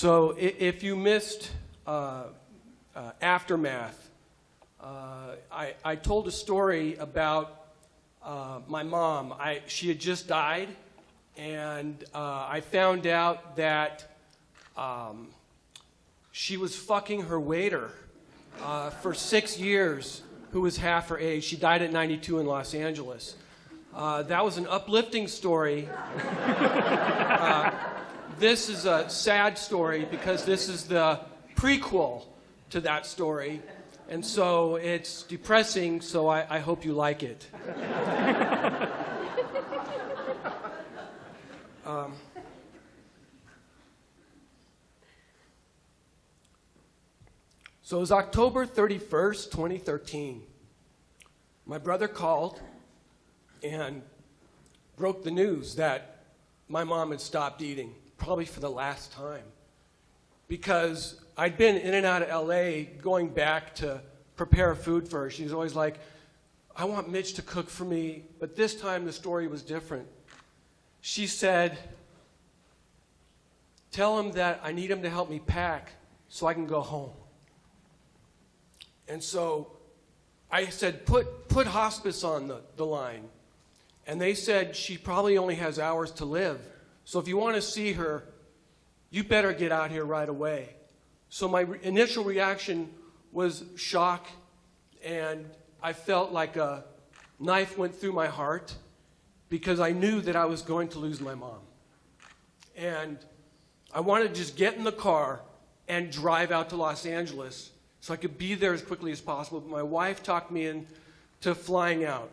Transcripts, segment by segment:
So if you missed Aftermath, I told a story about my mom. She had just died, and I found out that she was fucking her waiter for 6 years, who was half her age. She died at 92 in Los Angeles. That was an uplifting story. This is a sad story because this is the prequel to that story. And so it's depressing, so I hope you like it. So it was October 31st, 2013. My brother called and broke the news that my mom had stopped eating, probably for the last time. Because I'd been in and out of LA going back to prepare food for her. She was always like, I want Mitch to cook for me, but this time the story was different. She said, tell him that I need him to help me pack so I can go home. And so I said, put hospice on the line. And they said she probably only has hours to live. So if you want to see her, you better get out here right away. So my initial reaction was shock, and I felt like a knife went through my heart because I knew that I was going to lose my mom. And I wanted to just get in the car and drive out to Los Angeles so I could be there as quickly as possible. But my wife talked me into flying out.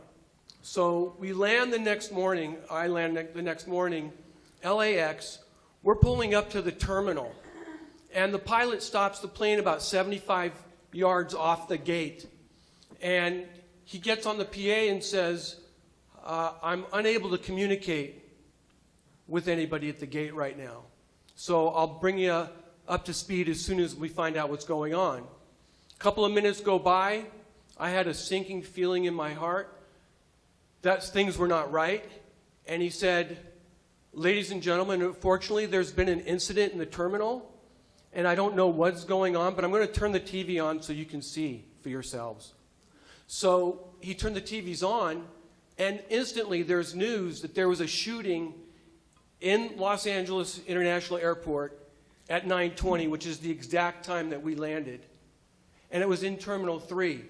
So we land the next morning. I land the next morning, LAX. We're pulling up to the terminal. And the pilot stops the plane about 75 yards off the gate. And he gets on the PA and says, I'm unable to communicate with anybody at the gate right now. So I'll bring you up to speed as soon as we find out what's going on. A couple of minutes go by. I had a sinking feeling in my heart that things were not right. And he said, ladies and gentlemen, unfortunately, there's been an incident in the terminal, and I don't know what's going on, but I'm going to turn the TV on so you can see for yourselves. So he turned the TVs on, and instantly there's news that there was a shooting in Los Angeles International Airport at 9:20, which is the exact time that we landed. And it was in Terminal 3.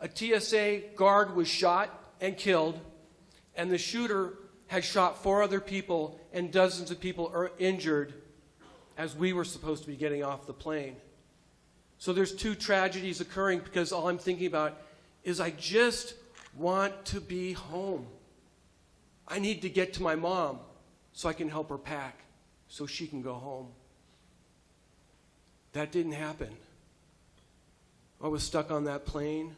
A TSA guard was shot and killed, and the shooter had shot 4 other people, and dozens of people are injured as we were supposed to be getting off the plane. So there's 2 tragedies occurring because all I'm thinking about is I just want to be home. I need to get to my mom so I can help her pack so she can go home. That didn't happen. I was stuck on that plane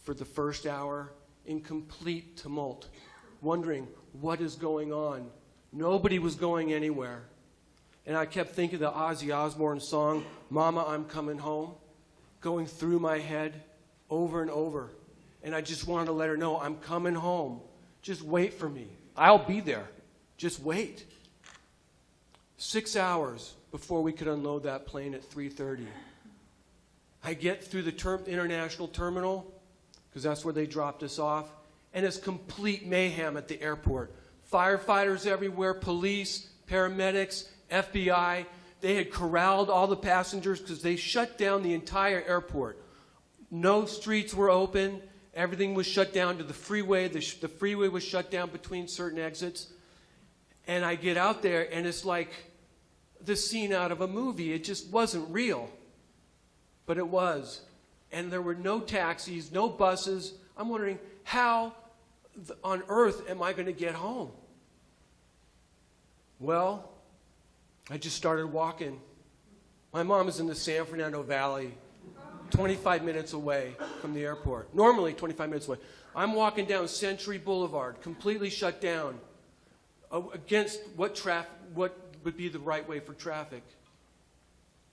for the first hour in complete tumult, wondering what is going on. Nobody was going anywhere. And I kept thinking the Ozzy Osbourne song, Mama, I'm Coming Home, going through my head over and over. And I just wanted to let her know, I'm coming home. Just wait for me. I'll be there. Just wait. 6 hours before we could unload that plane at 3:30. I get through the international terminal, because that's where they dropped us off, and it's complete mayhem at the airport. Firefighters everywhere, police, paramedics, FBI. They had corralled all the passengers because they shut down the entire airport. No streets were open. Everything was shut down to the freeway. The freeway was shut down between certain exits. And I get out there, and it's like the scene out of a movie. It just wasn't real. But it was. And there were no taxis, no buses. I'm wondering, how on earth am I going to get home? Well, I just started walking. My mom is in the San Fernando Valley, 25 minutes away from the airport. Normally 25 minutes away. I'm walking down Century Boulevard, completely shut down, against what would be the right way for traffic.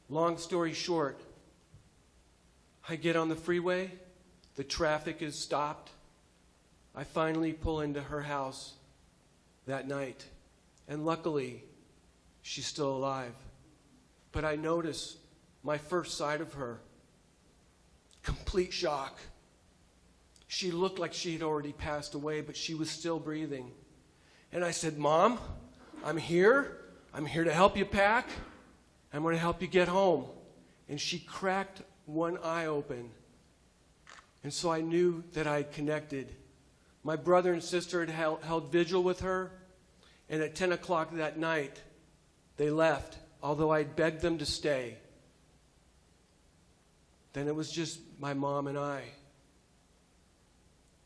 Long story short, I get on the freeway, the traffic is stopped. I finally pull into her house that night, and luckily, she's still alive. But I noticed my first sight of her, complete shock. She looked like she had already passed away, but she was still breathing. And I said, Mom, I'm here. I'm here to help you pack. I'm going to help you get home. And she cracked one eye open. And so I knew that I had connected. My brother and sister had held vigil with her. And at 10 o'clock that night, they left, although I had begged them to stay. Then it was just my mom and I.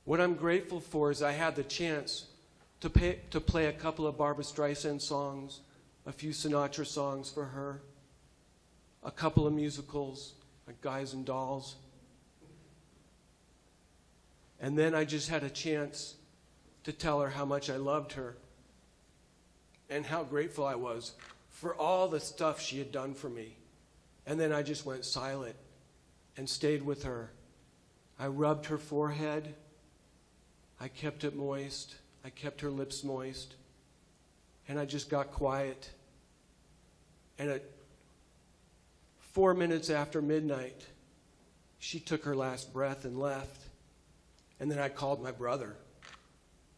What I'm grateful for is I had the chance to play a couple of Barbra Streisand songs, a few Sinatra songs for her, a couple of musicals, like Guys and Dolls. And then I just had a chance to tell her how much I loved her and how grateful I was for all the stuff she had done for me. And then I just went silent and stayed with her. I rubbed her forehead. I kept it moist. I kept her lips moist. And I just got quiet. And at 4 minutes after midnight, she took her last breath and left. And then I called my brother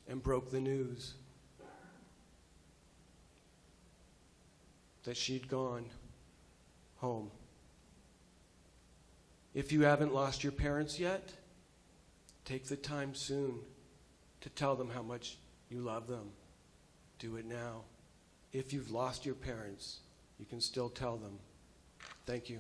and broke the news that she'd gone home. If you haven't lost your parents yet, take the time soon to tell them how much you love them. Do it now. If you've lost your parents, you can still tell them. Thank you.